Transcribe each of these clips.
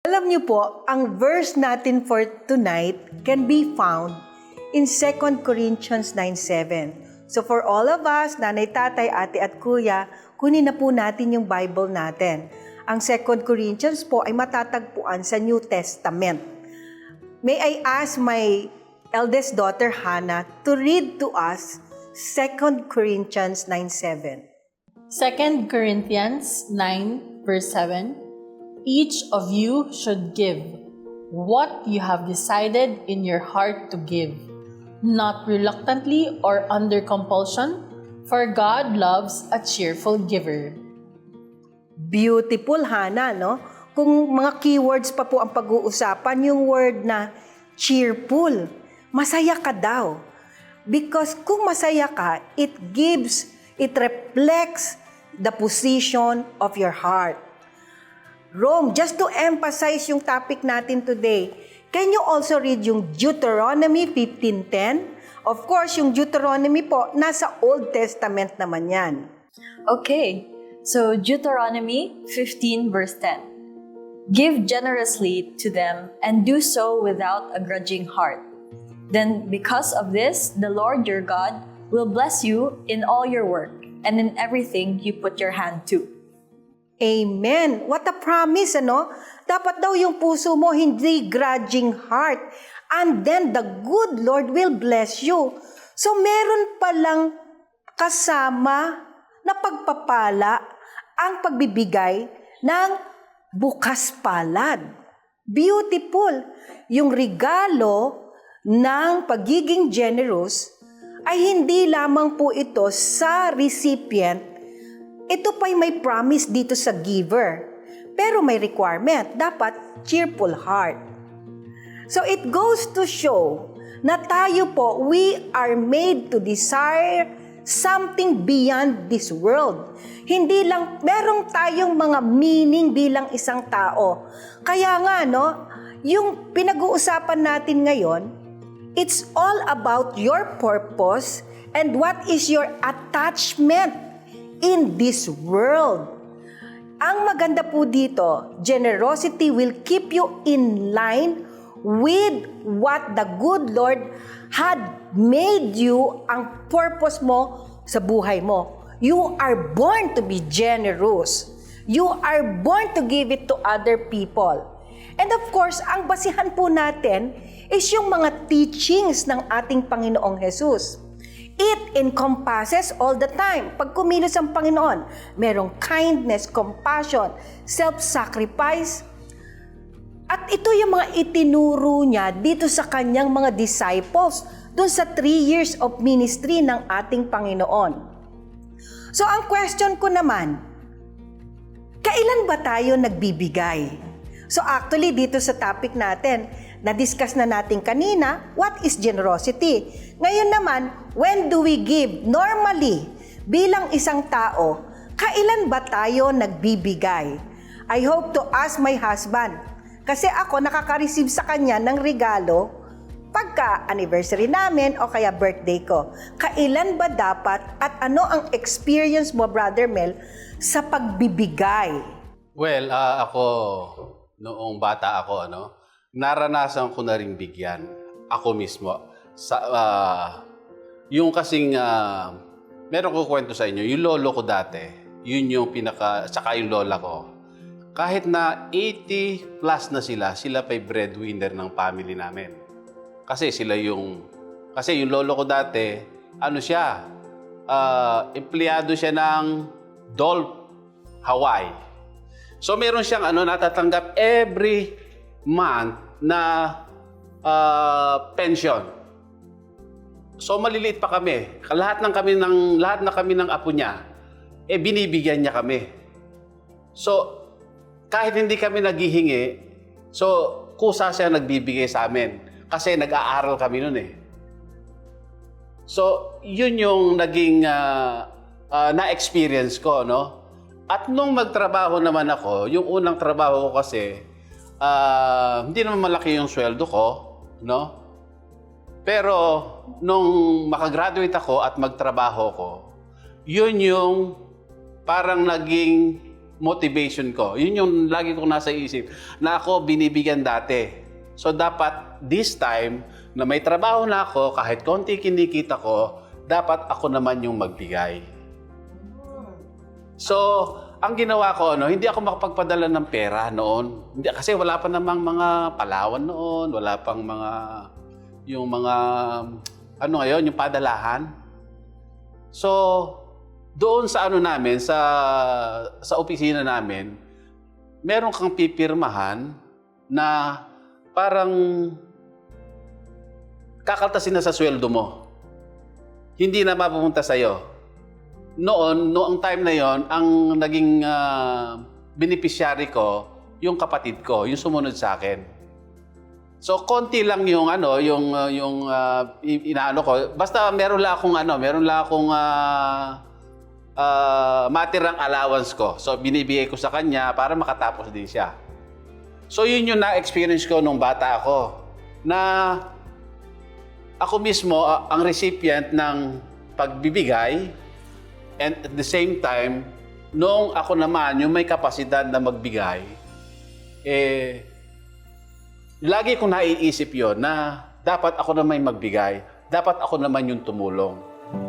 Alam niyo po, ang verse natin for tonight can be found in 2 Corinthians 9:7. So for all of us, nanay, tatay, ate at kuya, kunin na po natin yung Bible natin. Ang 2 Corinthians po ay matatagpuan sa New Testament. May I ask my eldest daughter Hannah to read to us 2 Corinthians 9:7. 2 Corinthians 9 verse 7. Each of you should give what you have decided in your heart to give, not reluctantly or under compulsion, for God loves a cheerful giver. Beautiful, Hannah, no? Kung mga keywords pa po ang pag-uusapan, yung word na cheerful, masaya ka daw. Because kung masaya ka, it reflects the position of your heart. Rome, just to emphasize yung topic natin today, can you also read yung Deuteronomy 15:10? Of course, yung Deuteronomy po, nasa Old Testament naman yan. Okay, so Deuteronomy 15 verse 10. Give generously to them and do so without a grudging heart. Then because of this, the Lord your God will bless you in all your work and in everything you put your hand to. Amen. What a promise, ano? Dapat daw yung puso mo hindi grudging heart. And then the good Lord will bless you. So meron palang kasama na pagpapala ang pagbibigay ng bukas palad. Beautiful. Yung regalo ng pagiging generous ay hindi lamang po ito sa recipient. Ito pa'y may promise dito sa giver. Pero may requirement, dapat cheerful heart. So it goes to show na tayo po, we are made to desire something beyond this world. Hindi lang, merong tayong mga meaning bilang isang tao. Kaya nga, no, yung pinag-uusapan natin ngayon, it's all about your purpose and what is your attachment in this world. Ang maganda po dito, generosity will keep you in line with what the good Lord had made you, ang purpose mo sa buhay mo. You are born to be generous. You are born to give it to other people. And of course, ang basihan po natin is yung mga teachings ng ating Panginoong Jesus. It encompasses all the time. Pag kumilos ang Panginoon, merong kindness, compassion, self-sacrifice. At ito yung mga itinuro niya dito sa kanyang mga disciples doon sa 3 years of ministry ng ating Panginoon. So ang question ko naman, kailan ba tayo nagbibigay? So actually dito sa topic natin, na-discuss na natin kanina, what is generosity? Ngayon naman, when do we give? Normally, bilang isang tao, kailan ba tayo nagbibigay? I hope to ask my husband. Kasi ako nakaka-receive sa kanya ng regalo pagka anniversary namin o kaya birthday ko. Kailan ba dapat at ano ang experience mo, Brother Mel, sa pagbibigay? Well, ako, noong bata ako, naranasan ko na rin bigyan. Ako mismo. Yung kasing, meron ko kwento sa inyo, yung lolo ko dati, yun yung saka yung lola ko. Kahit na 80 plus na sila pa'y breadwinner ng family namin. Kasi yung lolo ko dati, empleyado siya ng Dolph Hawaii. So meron siyang natatanggap every month na pension. So maliliit pa kami. Lahat na kami ng apo niya, binibigyan niya kami. So kahit hindi kami naghihingi, so kusa siya nagbibigay sa amin kasi nag-aaral kami noon . So yun yung naging na-experience ko, At nung magtrabaho naman ako, yung unang trabaho ko kasi, hindi naman malaki yung sweldo ko, Pero nung makagraduate ako at magtrabaho ko, yun yung parang naging motivation ko. Yun yung lagi kong nasa isip, na ako binibigyan dati. So dapat this time, na may trabaho na ako, kahit konti kinikita ko, dapat ako naman yung magbigay. So, ang ginawa ko, hindi ako makapagpadala ng pera noon. Hindi, kasi wala pa namang mga Palawan noon, wala pang yung padalahan. So, doon sa namin, sa opisina namin, meron kang pipirmahan na parang kakaltasin na sa sweldo mo. Hindi na mapupunta sa'yo. Noong time na yon, ang naging beneficiary ko, yung kapatid ko, yung sumunod sa akin. So konti lang yung inaano ko. Basta meron lang akong matirang allowance ko. So binibigay ko sa kanya para makatapos din siya. So yun yung na-experience ko nung bata ako, na ako mismo ang recipient ng pagbibigay. And at the same time, nung ako naman yung may kapasidad na magbigay, lagi kong naiisip yon na dapat ako naman yung magbigay, dapat ako naman yung tumulong.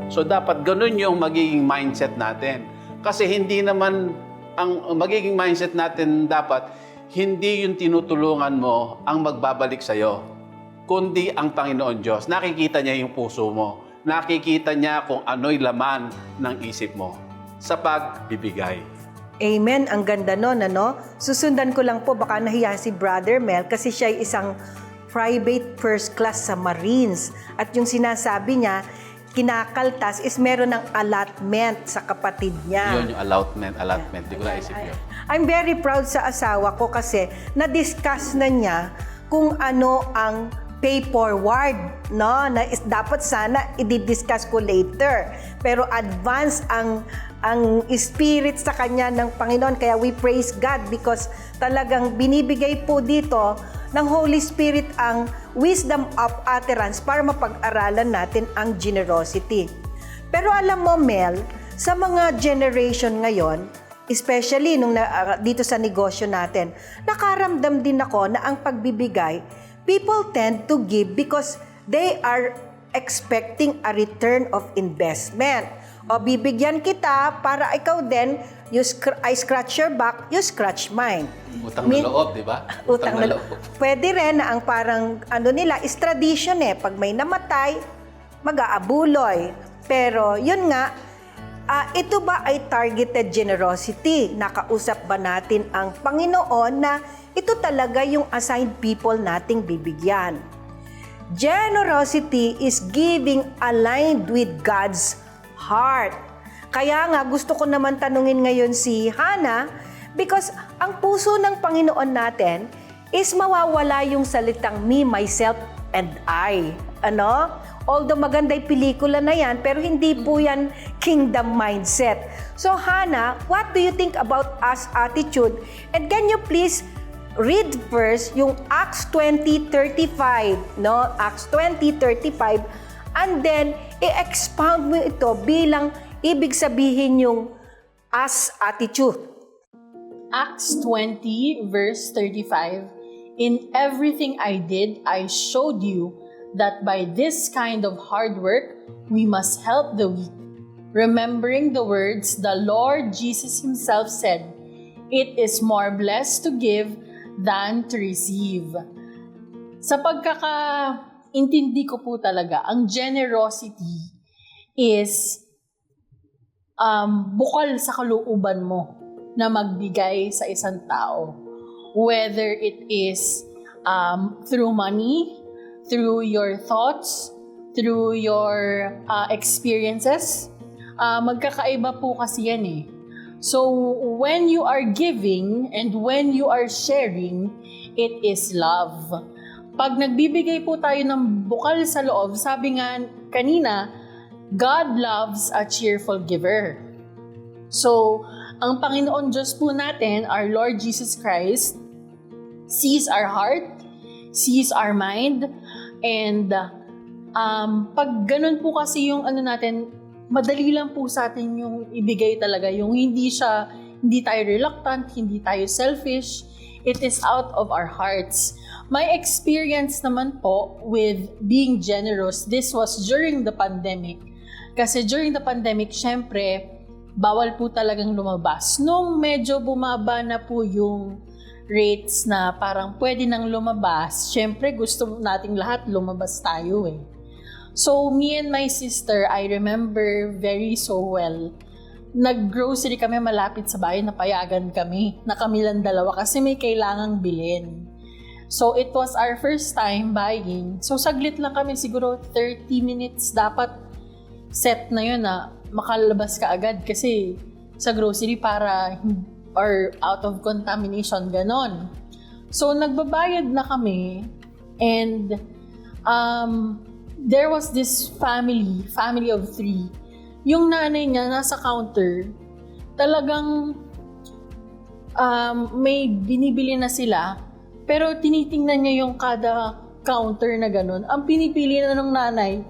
So dapat ganun yung magiging mindset natin. Kasi hindi naman, ang magiging mindset natin dapat, hindi yung tinutulungan mo ang magbabalik sa'yo, kundi ang Panginoon Diyos. Nakikita niya yung puso mo. Nakikita niya kung ano'y laman ng isip mo sa pagbibigay. Amen. Ang ganda nun, Susundan ko lang po, baka nahiya si Brother Mel kasi siya ay isang private first class sa Marines. At yung sinasabi niya, kinakaltas is meron ng allotment sa kapatid niya. Yun yung allotment. Di ko naisip yun. I'm very proud sa asawa ko kasi na-discuss na niya kung ano ang pay forward, na dapat sana i-discuss ko later. Pero advance ang spirit sa kanya ng Panginoon. Kaya we praise God because talagang binibigay po dito ng Holy Spirit ang wisdom of utterance para mapag-aralan natin ang generosity. Pero alam mo, Mel, sa mga generation ngayon, especially dito sa negosyo natin, nakaramdam din ako na ang pagbibigay, people tend to give because they are expecting a return of investment. O bibigyan kita para ikaw din, I scratch your back, you scratch mine. Utang na loob, di ba? Utang na loob. Pwede rin na ang parang nila is tradition Pag may namatay, mag-aabuloy. Pero yun nga, ito ba ay targeted generosity? Nakausap ba natin ang Panginoon na ito talaga yung assigned people nating bibigyan? Generosity is giving aligned with God's heart. Kaya nga gusto ko naman tanungin ngayon si Hannah because ang puso ng Panginoon natin is mawawala yung salitang me, myself, and I. Although maganda yung pelikula na yan, pero hindi po yan kingdom mindset. So Hannah, what do you think about us attitude? And can you please read first yung Acts 20:35, Acts 20:35, and then i-expound mo ito bilang ibig sabihin yung us attitude. Acts 20 verse 35, "In everything I did, I showed you that by this kind of hard work, we must help the weak, remembering the words the Lord Jesus Himself said, 'It is more blessed to give than to receive.'" Sa pagkakaintindi ko po talaga, ang generosity is bukal sa kalooban mo na magbigay sa isang tao. Whether it is through money, through your thoughts, through your experiences, magkakaiba po kasi yan eh. So, when you are giving and when you are sharing, it is love. Pag nagbibigay po tayo ng bukal sa loob, sabi nga kanina, God loves a cheerful giver. So, ang Panginoon Diyos po natin, our Lord Jesus Christ, sees our heart, sees our mind, and pag ganun po kasi yung natin, madali lang po sa atin yung ibigay talaga, yung hindi siya Hindi tayo reluctant, hindi tayo selfish. It is out of our hearts. My experience naman po with being generous, this was during the pandemic. Kasi during the pandemic, syempre, bawal po talagang lumabas. Nung medyo bumaba na po yung rates na parang pwede nang lumabas, syempre gusto nating lahat lumabas tayo eh. So, me and my sister, I remember very so well, nag-grocery kami malapit sa bahay, napayagan kami na kami lang dalawa kasi may kailangang bilhin. So, it was our first time buying. So, saglit lang kami, siguro 30 minutes dapat set na yun na makalabas ka agad kasi sa grocery para or out of contamination, ganon. So, nagbabayad na kami and there was this family of 3. Yung nanay niya nasa counter, talagang may binibili na sila, pero tinitingnan niya yung kada counter na ganon. Ang pinipili na ng nanay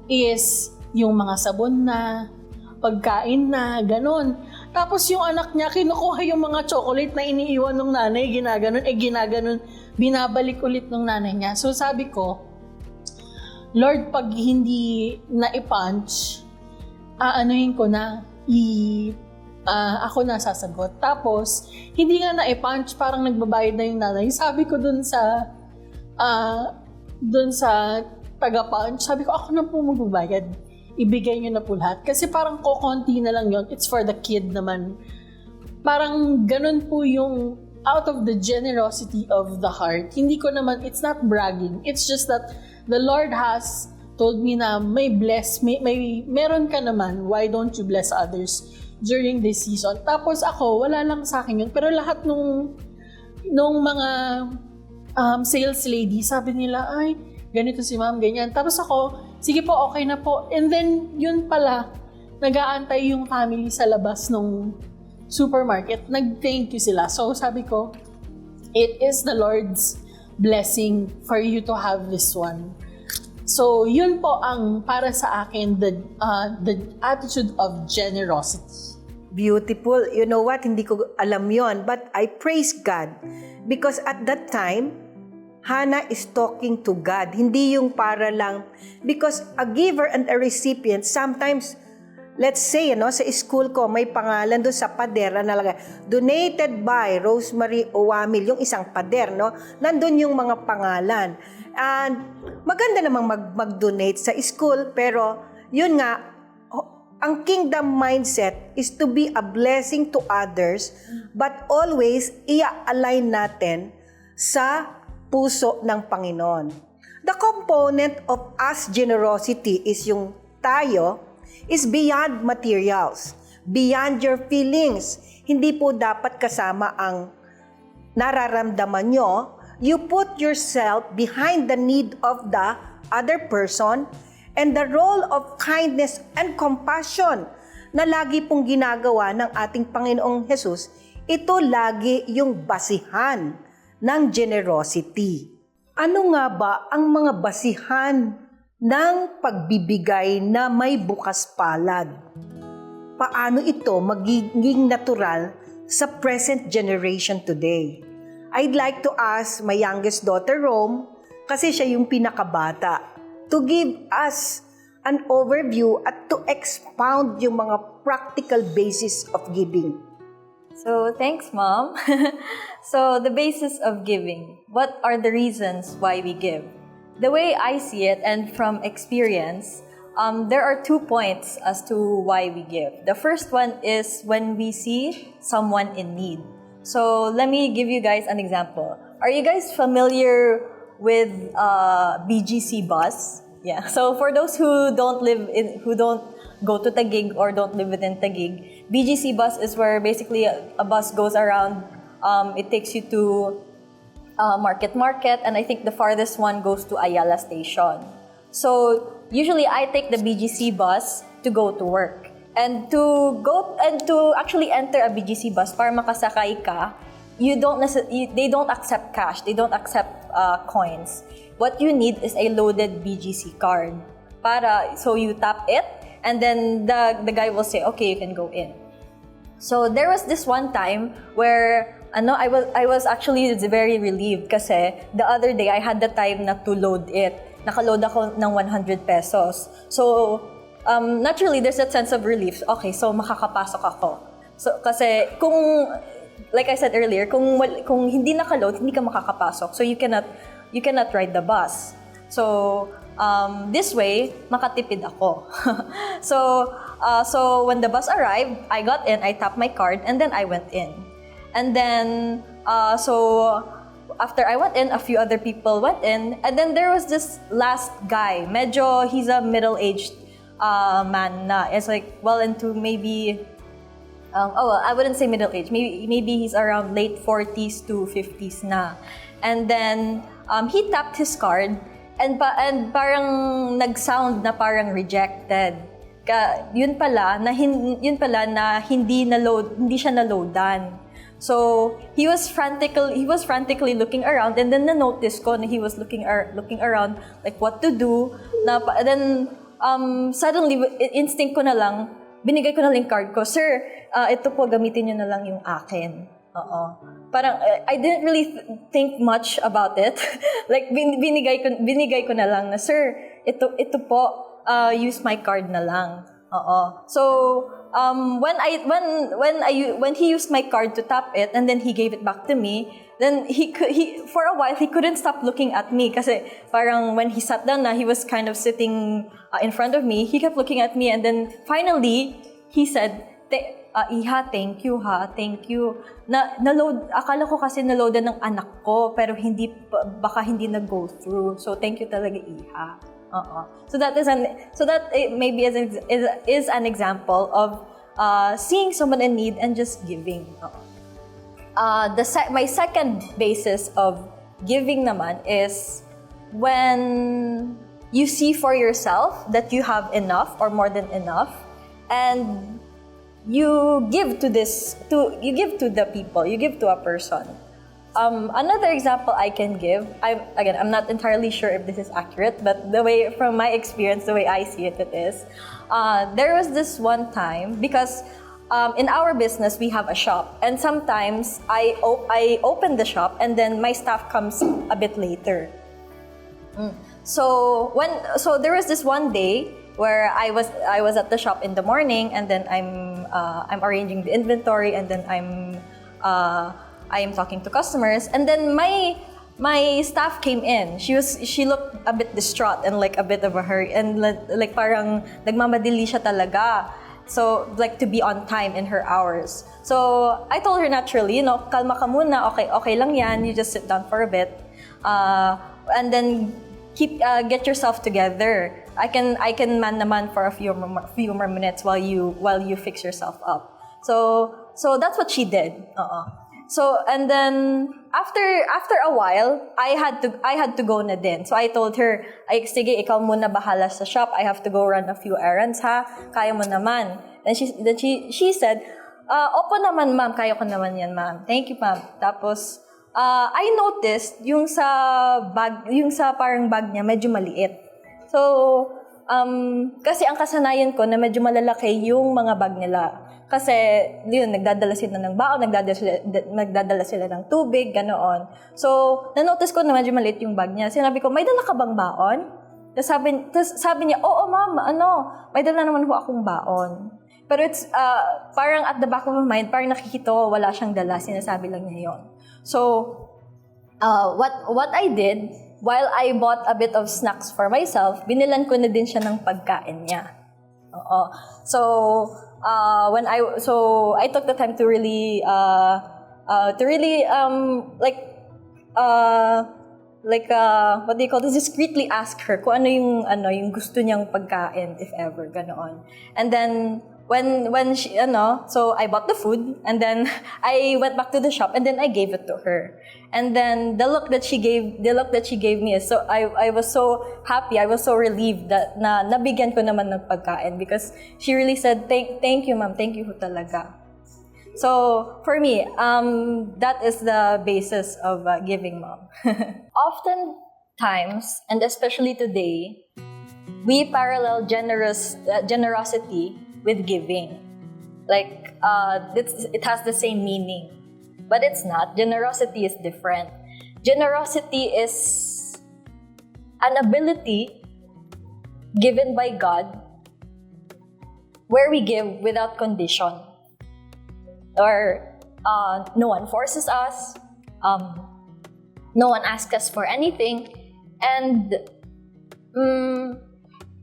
is yung mga sabon na, pagkain na, ganon. Tapos yung anak niya, kinukuha yung mga chocolate na iniiwan ng nanay, ginaganon, binabalik ulit ng nanay niya. So sabi ko, Lord, pag hindi na-punch, aanuhin ko na, ako na sasagot. Tapos, hindi nga na-punch, parang nagbabayad na yung nanay. Sabi ko dun sa taga-punch, sabi ko, ako na po magbabayad. Ibigay nyo na po lahat. Kasi parang kokonti na lang yon. It's for the kid naman. Parang ganun po yung out of the generosity of the heart. Hindi ko naman, it's not bragging. It's just that the Lord has told me na meron ka naman. Why don't you bless others during this season? Tapos ako, wala lang sa akin yun. Pero lahat nung mga sales lady, sabi nila, ay, ganito si ma'am, ganyan. Tapos ako, sige po, okay na po. And then, yun pala, nag-aantay yung family sa labas ng supermarket. Nag-thank you sila. So, sabi ko, it is the Lord's blessing for you to have this one. So, yun po ang para sa akin, the attitude of generosity. Beautiful. You know what? Hindi ko alam yon, but I praise God because at that time, Hannah is talking to God. Hindi yung para lang, because a giver and a recipient, sometimes, let's say, sa school ko, may pangalan doon sa pader na nalagay, donated by Rosemary Owamil, yung isang pader, nandun yung mga pangalan. And maganda namang mag-donate sa school, pero yun nga, ang kingdom mindset is to be a blessing to others, but always i-align natin sa puso ng Panginoon. The component of us generosity is yung tayo is beyond materials, beyond your feelings. Hindi po dapat kasama ang nararamdaman nyo. You put yourself behind the need of the other person and the role of kindness and compassion na lagi pong ginagawa ng ating Panginoong Hesus. Ito lagi yung basihan ng generosity. Ano nga ba ang mga basihan ng pagbibigay na may bukas palad? Paano ito magiging natural sa present generation today? I'd like to ask my youngest daughter, Rome, kasi siya yung pinakabata, to give us an overview at to expound yung mga practical basis of giving. So, thanks, Mom. So, the basis of giving. What are the reasons why we give? The way I see it, and from experience, there are 2 points as to why we give. The first one is when we see someone in need. So, let me give you guys an example. Are you guys familiar with BGC bus? Yeah. So, for those who don't go to Taguig or don't live within Taguig, BGC bus is where basically a bus goes around. It takes you to Market, and I think the farthest one goes to Ayala Station. So usually I take the BGC bus to go to work. And to actually enter a BGC bus para makasakay ka, they don't accept cash, they don't accept coins. What you need is a loaded BGC card. So you tap it, and then the guy will say, okay, you can go in. So there was this one time where I was actually very relieved kasi the other day I had the time na to load it. Nakaload ako ng 100 pesos. So naturally there's that sense of relief. Okay, so makakapasok ako. So kasi kung like I said earlier, kung hindi nakaload, hindi ka makakapasok. So you cannot ride the bus. So this way makatipid ako. So when the bus arrived, I got in, I tapped my card, and then I went in. And then, so after I went in, a few other people went in, and then there was this last guy. Medyo, he's a middle-aged man na. It's like, well into maybe, I wouldn't say middle-aged. Maybe he's around late 40s to 50s na. And then, he tapped his card, and parang nag-sound na parang rejected. Yun pala na hindi siya na-loadan. So he was frantically looking around, and then na-notice ko na he was looking around like what to do. Then suddenly instinct ko na lang, binigay ko na lang card ko. Sir, ito po, gamitin niyo na lang yung akin. Parang I didn't really think much about it. Like binigay ko na lang na, sir, ito po, use my card na lang. So when he used my card to tap it, and then he gave it back to me, then he for a while he couldn't stop looking at me kasi parang when he sat down na, he was kind of sitting in front of me. He kept looking at me, and then finally he said, Iha, thank you ha, thank you. Na-load, akala ko kasi na-loadan ng anak ko, pero baka hindi nag-go through. So thank you talaga, Iha. So that maybe is an example of seeing someone in need and just giving. My second basis of giving naman is when you see for yourself that you have enough or more than enough, and you give to the people, you give to a person. Another example I can give, I'm not entirely sure if this is accurate, but from my experience, the way I see it is, there was this one time, because in our business, we have a shop, and sometimes I open the shop, and then my staff comes a bit later. So there was this one day where I was at the shop in the morning, and then I'm arranging the inventory, and then I am talking to customers, and then my staff came in. She looked a bit distraught and like a bit of a hurry, and like parang nagmamadali siya talaga. So like to be on time in her hours. So I told her naturally, kalma ka muna, okay lang yan. You just sit down for a bit, and then get yourself together. I can man naman for a few more minutes while you fix yourself up. So that's what she did. So and then after a while, I had to go na din. So I told her, sige, ikaw muna bahala sa shop. I have to go run a few errands ha. Kaya mo naman. Then she said, opo naman ma'am, kaya ko naman yan ma'am. Thank you ma'am. Tapos I noticed yung sa parang bag niya medyo maliit. So kasi ang kasanayan ko na medyo malalaki yung mga bag nila. Kasi yun, nagdadala sila ng baon, nagdadala sila ng tubig, ganoon. So, na-notice ko na medyo maliit yung bag niya. Sinabi ko, may dala ka bang baon? Tapos sabi niya, oo ma'am, may dala naman ho akong baon. Pero it's parang at the back of my mind, parang nakikita ko wala siyang dala, sinasabi lang niya yun. So, what I did, while I bought a bit of snacks for myself, binilan ko na din siya ng pagkain niya. So I took the time to really what do you call this? Discreetly ask her kung ano yung gusto niyang pagkain, if ever, ganoon. And then when she so I bought the food, and then I went back to the shop, and then I gave it to her. And then the look that she gave me is I was so happy, I was so relieved that nabigyan ko naman ng pagkain, because she really said, thank you ma'am, thank you talaga. So for me, that is the basis of giving, mom. Oftentimes, and especially today, we parallel generosity with giving. It has the same meaning. But it's not. Generosity is different. Generosity is an ability given by God where we give without condition. Or no one forces us. No one asks us for anything. And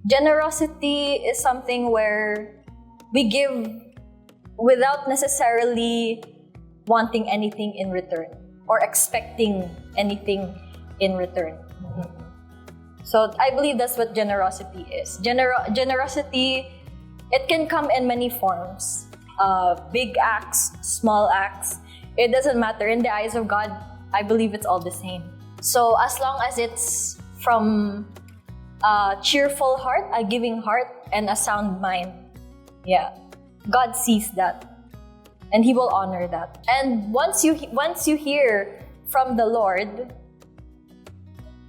generosity is something where we give without necessarily wanting anything in return or expecting anything in return. So I believe that's what generosity is. Generosity, it can come in many forms. Big acts, small acts. It doesn't matter. In the eyes of God, I believe it's all the same. So as long as it's from a cheerful heart, a giving heart, and a sound mind, yeah, God sees that. And He will honor that. And once you hear from the Lord,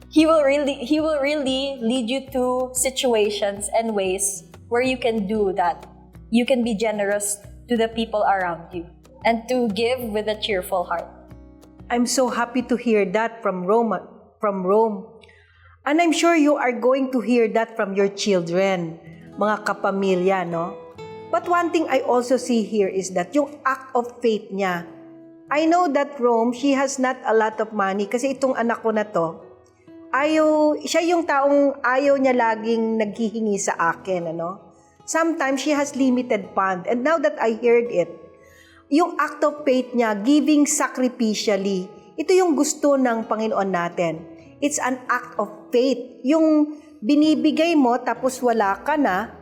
He will really lead you to situations and ways where you can do that. You can be generous to the people around you and to give with a cheerful heart. I'm so happy to hear that from Rome. And I'm sure you are going to hear that from your children, mga kapamilya, no? But one thing I also see here is that yung act of faith niya. I know that Rome, she has not a lot of money kasi itong anak ko na to, siya yung taong ayaw niya laging naghihingi sa akin, ano? Sometimes she has limited fund. And now that I heard it, yung act of faith niya, giving sacrificially, ito yung gusto ng Panginoon natin. It's an act of faith. Yung binibigay mo tapos wala ka na,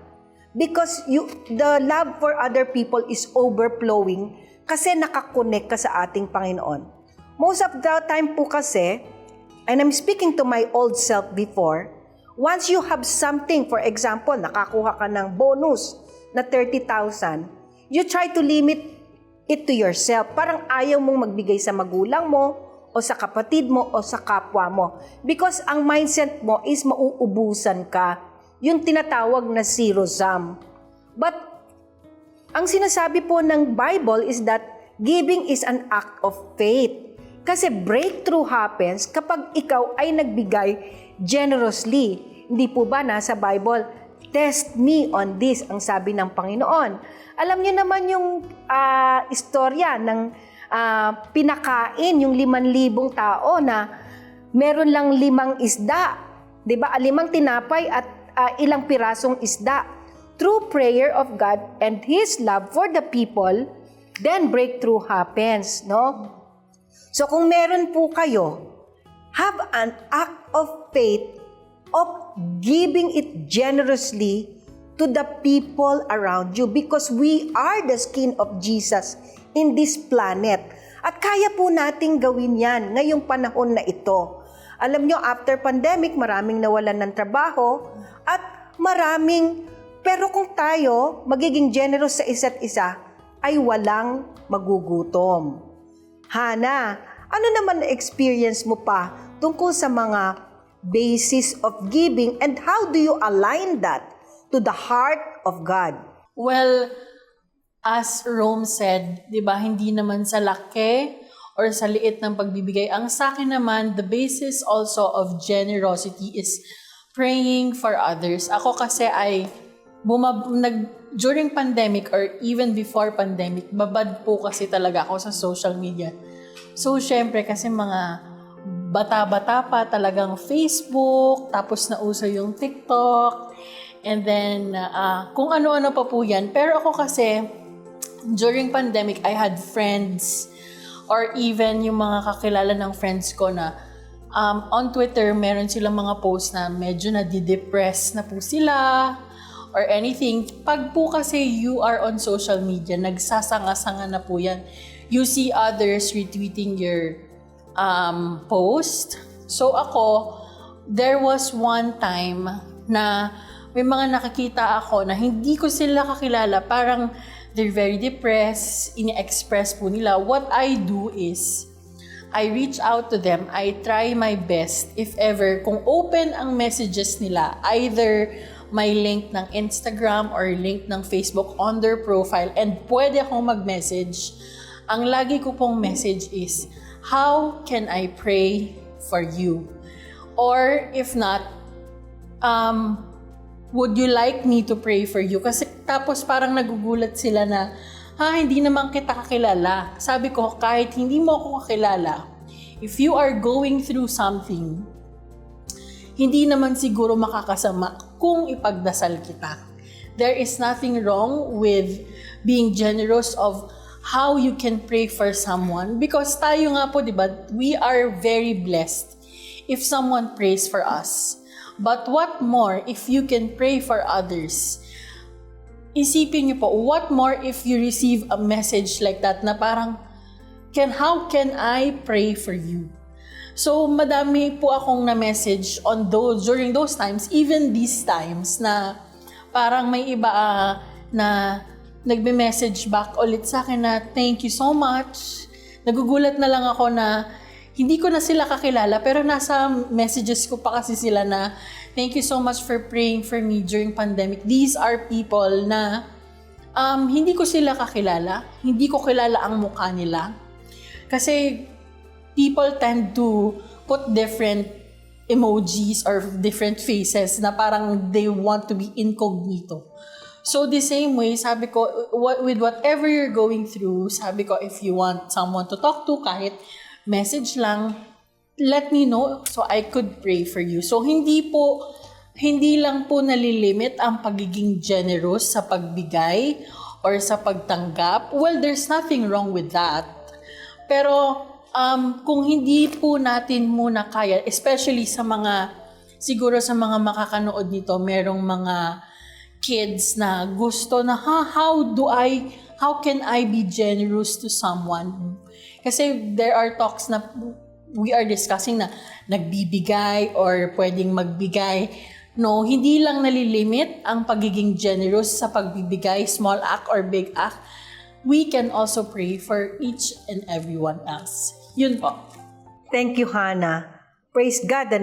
because the love for other people is overflowing kasi nakakonect ka sa ating Panginoon. Most of the time po kasi, and I'm speaking to my old self before, once you have something, for example, nakakuha ka ng bonus na 30,000, you try to limit it to yourself. Parang ayaw mong magbigay sa magulang mo, o sa kapatid mo, o sa kapwa mo. Because ang mindset mo is mauubusan ka. Yung tinatawag na zero-sum. But, ang sinasabi po ng Bible is that giving is an act of faith. Kasi breakthrough happens kapag ikaw ay nagbigay generously. Hindi po ba nasa Bible, test me on this, ang sabi ng Panginoon. Alam niyo naman yung istorya ng pinakain yung 5,000 tao na meron lang 5 isda. Diba? 5 tinapay at ilang pirasong isda. Through prayer of God and His love for the people, then breakthrough happens, no? So kung meron po kayo, have an act of faith of giving it generously to the people around you because we are the skin of Jesus in this planet. At kaya po nating gawin yan ngayong panahon na ito. Alam nyo, after pandemic, maraming nawalan ng trabaho at pero kung tayo magiging generous sa isa't isa, ay walang magugutom. Hana, ano naman na experience mo pa tungkol sa mga basis of giving and how do you align that to the heart of God? Well, as Rome said, di ba, hindi naman sa laki or sa liit ng pagbibigay. Ang sa akin naman, the basis also of generosity is praying for others. Ako kasi ay during pandemic or even before pandemic, babad po kasi talaga ako sa social media. So, syempre, kasi mga bata-bata pa talagang Facebook, tapos nauso yung TikTok, and then kung ano-ano pa po yan. Pero ako kasi, during pandemic, I had friends or even yung mga kakilala ng friends ko na on Twitter, meron silang mga posts na medyo nadidepress na po sila or anything. Pag po kasi you are on social media, nagsasanga-sanga na po yan. You see others retweeting your post. So ako, there was one time na may mga nakakita ako na hindi ko sila kakilala. Parang they're very depressed, ini-express po nila. What I do is, I reach out to them, I try my best, if ever, kung open ang messages nila, either may link ng Instagram or link ng Facebook on their profile and pwede akong mag-message. Ang lagi ko pong message is, how can I pray for you? Or if not, would you like me to pray for you? Kasi tapos parang nagugulat sila na, hindi naman kita kakilala. Sabi ko, kahit hindi mo ako kakilala, if you are going through something, hindi naman siguro makakasama kung ipagdasal kita. There is nothing wrong with being generous of how you can pray for someone because tayo nga po, di ba, we are very blessed if someone prays for us. But what more if you can pray for others? Isipin niyo po, what more if you receive a message like that na parang, how can I pray for you? So, madami po akong na-message during those times, even these times, na parang may iba na nagbe-message back ulit sa akin na thank you so much. Nagugulat na lang ako na hindi ko na sila kakilala, pero nasa messages ko pa kasi sila na thank you so much for praying for me during pandemic. These are people na hindi ko sila kakilala, hindi ko kilala ang mukha nila. Kasi people tend to put different emojis or different faces na parang they want to be incognito. So the same way, sabi ko, with whatever you're going through, sabi ko, if you want someone to talk to, kahit message lang, let me know so I could pray for you. So hindi lang po nalilimit ang pagiging generous sa pagbigay or sa pagtanggap. Well, there's nothing wrong with that. Pero kung hindi po natin muna kaya, especially siguro sa mga makakanood nito, merong mga kids na gusto na, how can I be generous to someone? Kasi there are talks na we are discussing na nagbibigay or pwedeng magbigay. No, hindi lang nalilimit ang pagiging generous sa pagbibigay, small act or big act. We can also pray for each and everyone else. Yun po. Thank you, Hannah. Praise God,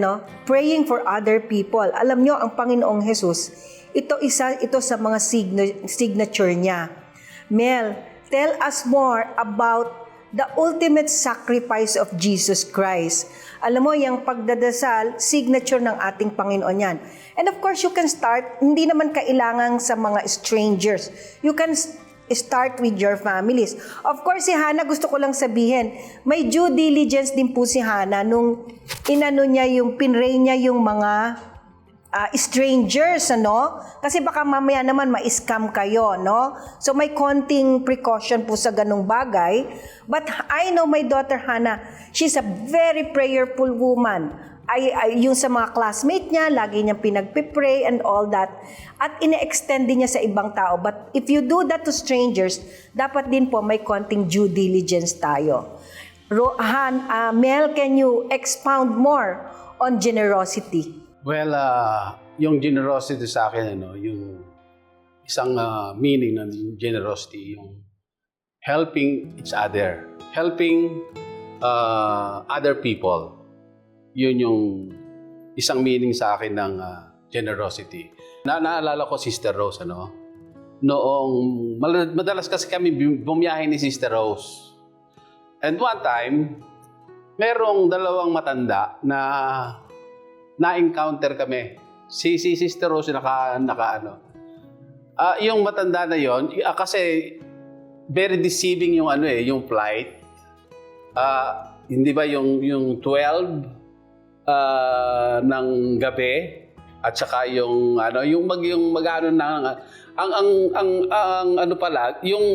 Praying for other people. Alam nyo, ang Panginoong Jesus, ito sa mga signature niya. Mel, tell us more about the ultimate sacrifice of Jesus Christ. Alam mo, yung pagdadasal, signature ng ating Panginoon yan. And of course, you can start, hindi naman kailangan sa mga strangers. You can start with your families. Of course, si Hannah, gusto ko lang sabihin, may due diligence din po si Hannah nung pinray niya yung mga strangers, Kasi baka mamaya naman ma-scam kayo, So may konting precaution po sa ganung bagay. But I know my daughter Hannah, she's a very prayerful woman. Yung sa mga classmate niya, lagi niyang pinagpipray and all that. At ine-extend din niya sa ibang tao. But if you do that to strangers, dapat din po may konting due diligence tayo. Mel, can you expound more on generosity? Well, yung generosity sa akin, yung isang meaning ng generosity, yung helping each other, helping other people. Yun yung isang meaning sa akin ng generosity. Naalala ko Sister Rose, Noong, madalas kasi kami bumiyahe ni Sister Rose. And one time, merong dalawang matanda na na-encounter kami. Si Sister Rose yung matanda na yon, kasi very deceiving yung flight. Hindi ba yung 12 ng gabi at saka yung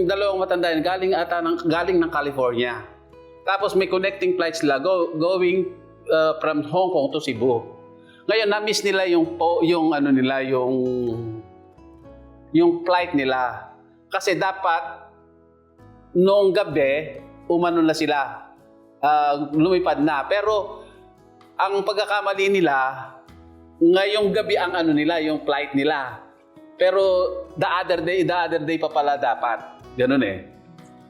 dalawang matanda galing ng California. Tapos may connecting flights sila going from Hong Kong to Cebu. Ngayon na-miss nila yung flight nila. Kasi dapat noong gabi umano na sila. Lumipad na. Pero ang pagkakamali nila, ngayong gabi ang yung flight nila. Pero the other day pa pala dapat. Ganun eh.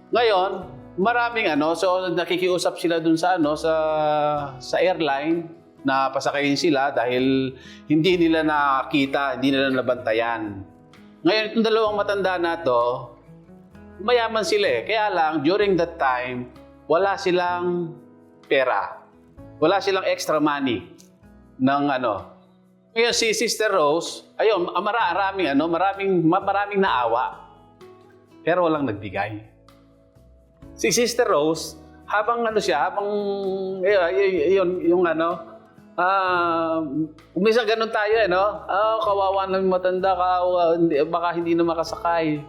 Ngayon, maraming so nakikiusap sila dun sa airline. na pasakayin sila dahil hindi nila nakita, hindi nila nabantayan. Ngayon, itong dalawang matanda na to, mayaman sila eh. Kaya lang, during that time, wala silang pera. Wala silang extra money ng ano. Ngayon, si Sister Rose, ayun, maraming naawa. Pero walang nagbigay. Si Sister Rose, habang minsan ganun tayo kawawa na matanda ka, baka hindi na makasakay.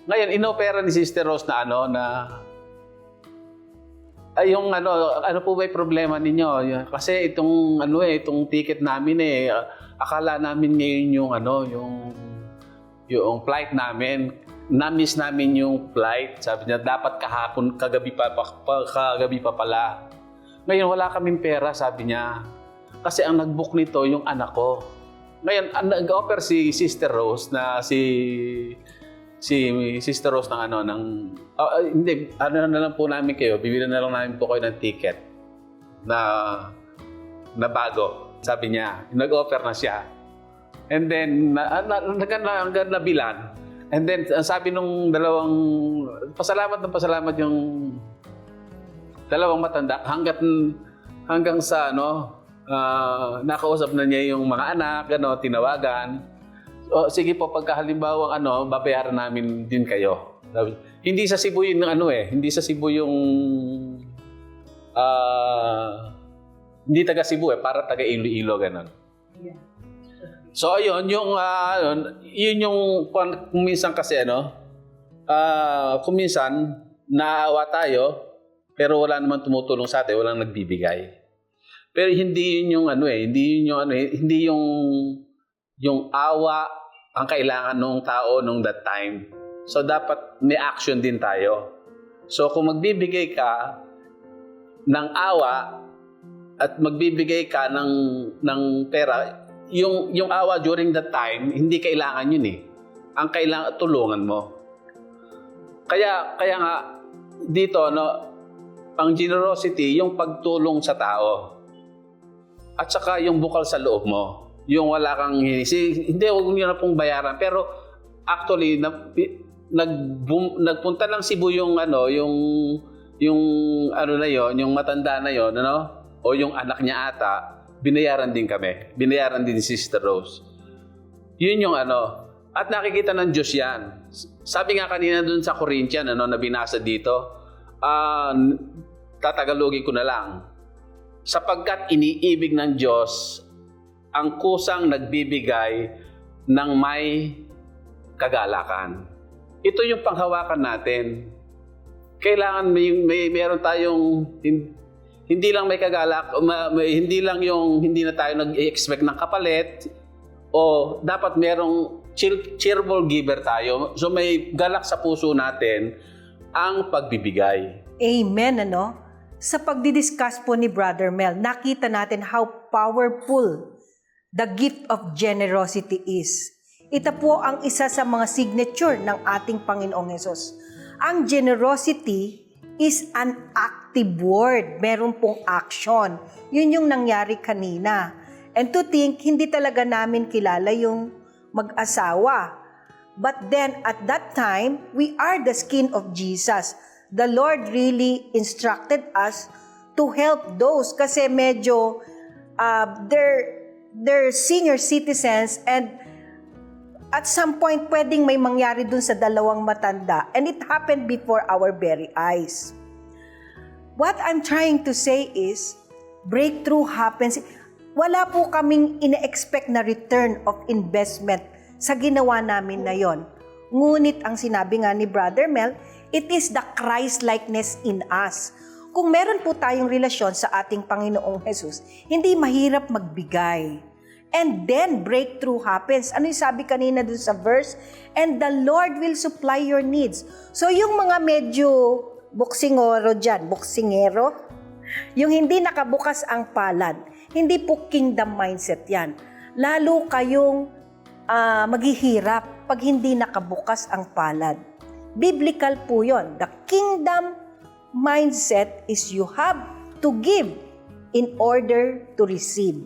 Ngayon, inopera ni Sister Rose na ano po ba yung problema ninyo? Kasi itong ticket namin akala namin ngayon yung flight namin. Na-miss namin yung flight. Sabi niya, dapat kahapon, kagabi pa pala. Ngayon, wala kaming pera, sabi niya. Kasi ang nag-book nito, yung anak ko. Ngayon, nag-offer si Sister Rose na si Sister Rose hindi, na lang po namin kayo, bibili na lang namin po kayo ng ticket na bago. Sabi niya, nag-offer na siya. And then, hanggang nabilan. And then, sabi nung pasalamat yung dalawang matanda hanggang sa nakausap na niya yung mga anak, tinawagan. O, sige po, pagkahalimbawang babayaran namin din kayo. Hindi sa Cebu hindi sa Cebu yung hindi taga Cebu para taga Iloilo ganon. Yeah. So ayun, yun yung kung minsan kasi kung minsan naawa tayo pero wala naman tumutulong sa atin, walang nagbibigay. Pero hindi yun hindi yung awa ang kailangan ng tao nung that time. So dapat may action din tayo. So kung magbibigay ka ng awa at magbibigay ka ng pera, yung awa during that time, hindi kailangan yun eh. Ang kailangan, tulungan mo. Kaya nga, dito, ang generosity, yung pagtulong sa tao. At saka yung bukal sa loob mo. Yung wala kang hindi, huwag nyo na pong bayaran. Pero, actually, nagpunta lang Cebu yung matanda na yon, o yung anak niya ata, binayaran din kami. Binayaran din ni Sister Rose. Yun yung at nakikita ng Diyos yan. Sabi nga kanina dun sa Corinthian, na binasa dito, tatagalogin ko na lang. Sapagkat iniibig ng Diyos ang kusang nagbibigay ng may kagalakan. Ito yung panghawakan natin. Kailangan meron tayong hindi lang may kagalak, hindi lang yung hindi na tayo nag-expect ng kapalit, o dapat merong cheerful giver tayo. So may galak sa puso natin ang pagbibigay. Amen, Sa pagdidiscuss po ni Brother Mel, nakita natin how powerful the gift of generosity is. Ito po ang isa sa mga signature ng ating Panginoong Hesus. Ang generosity is an active word. Meron pong action. Yun yung nangyari kanina. And to think, hindi talaga namin kilala yung mag-asawa. But then, at that time, we are the skin of Jesus. The Lord really instructed us to help those kasi medyo they're senior citizens and at some point, pwedeng may mangyari dun sa dalawang matanda. And it happened before our very eyes. What I'm trying to say is, breakthrough happens. Wala po kaming ina-expect na return of investment sa ginawa namin na yon. Ngunit ang sinabi nga ni Brother Mel, it is the Christ-likeness in us. Kung meron po tayong relasyon sa ating Panginoong Hesus, hindi mahirap magbigay. And then, breakthrough happens. Ano yung sabi kanina dun sa verse? And the Lord will supply your needs. So, yung mga medyo boksingero dyan, boksingero, yung hindi nakabukas ang palad, hindi po kingdom mindset yan. Lalo kayong maghihirap pag hindi nakabukas ang palad. Biblical po yon. The kingdom mindset is you have to give in order to receive.